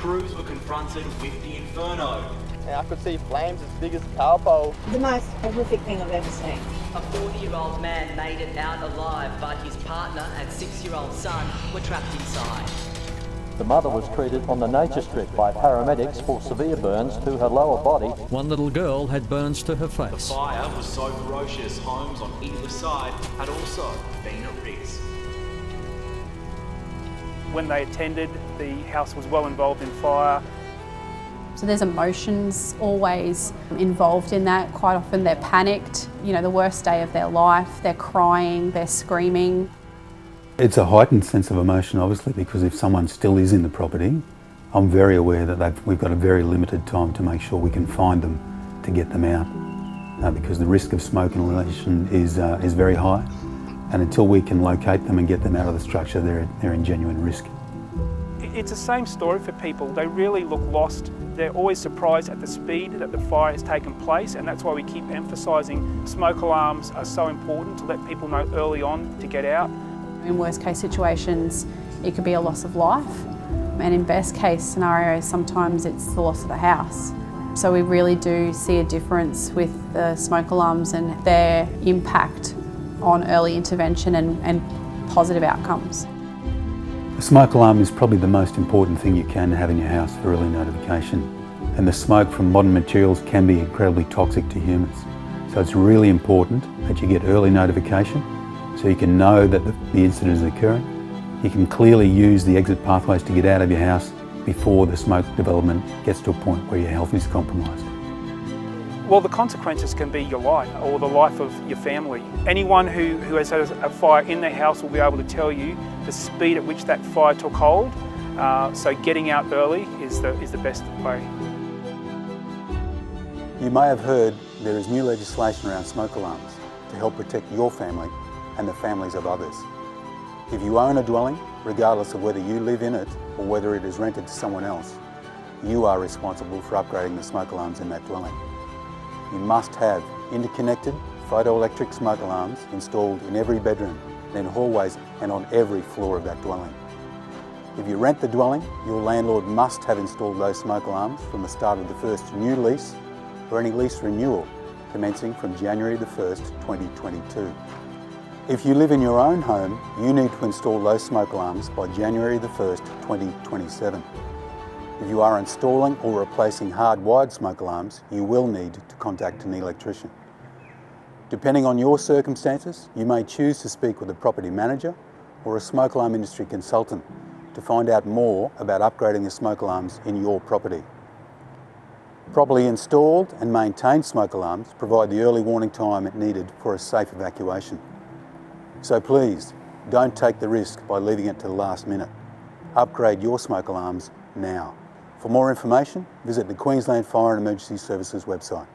crews were confronted with the inferno. I could see flames as big as a car pole. The most horrific thing I've ever seen. A 40-year-old man made it out alive, but his partner and 6-year-old son were trapped inside. The mother was treated on the nature strip by paramedics for severe burns to her lower body. One little girl had burns to her The face. fire was so ferocious, homes on either side had also been at risk. When they attended, the house was well involved in fire. So there's emotions always involved in that. Quite often they're panicked, the worst day of their life, they're crying, they're screaming. It's a heightened sense of emotion, obviously, because if someone still is in the property, I'm very aware that we've got a very limited time to make sure we can find them to get them out, because the risk of smoke inhalation is very high, and until we can locate them and get them out of the structure, they're in genuine risk. It's the same story for people. They really look lost. They're always surprised at the speed that the fire has taken place, and that's why we keep emphasising smoke alarms are so important to let people know early on to get out. In worst case situations, it could be a loss of life, and in best case scenarios, sometimes it's the loss of a house. So we really do see a difference with the smoke alarms and their impact on early intervention and positive outcomes. A smoke alarm is probably the most important thing you can have in your house for early notification, and the smoke from modern materials can be incredibly toxic to humans. So it's really important that you get early notification so you can know that the incident is occurring. You can clearly use the exit pathways to get out of your house before the smoke development gets to a point where your health is compromised. Well, the consequences can be your life or the life of your family. Anyone who has had a fire in their house will be able to tell you the speed at which that fire took hold. So getting out early is the best way. You may have heard there is new legislation around smoke alarms to help protect your family and the families of others. If you own a dwelling, regardless of whether you live in it or whether it is rented to someone else, you are responsible for upgrading the smoke alarms in that dwelling. You must have interconnected photoelectric smoke alarms installed in every bedroom, then hallways and on every floor of that dwelling. If you rent the dwelling, your landlord must have installed those smoke alarms from the start of the first new lease or any lease renewal commencing from January the 1st, 2022. If you live in your own home, you need to install those smoke alarms by January the 1st, 2027. If you are installing or replacing hardwired smoke alarms, you will need to contact an electrician. Depending on your circumstances, you may choose to speak with a property manager or a smoke alarm industry consultant to find out more about upgrading the smoke alarms in your property. Properly installed and maintained smoke alarms provide the early warning time needed for a safe evacuation. So please, don't take the risk by leaving it to the last minute. Upgrade your smoke alarms now. For more information, visit the Queensland Fire and Emergency Services website.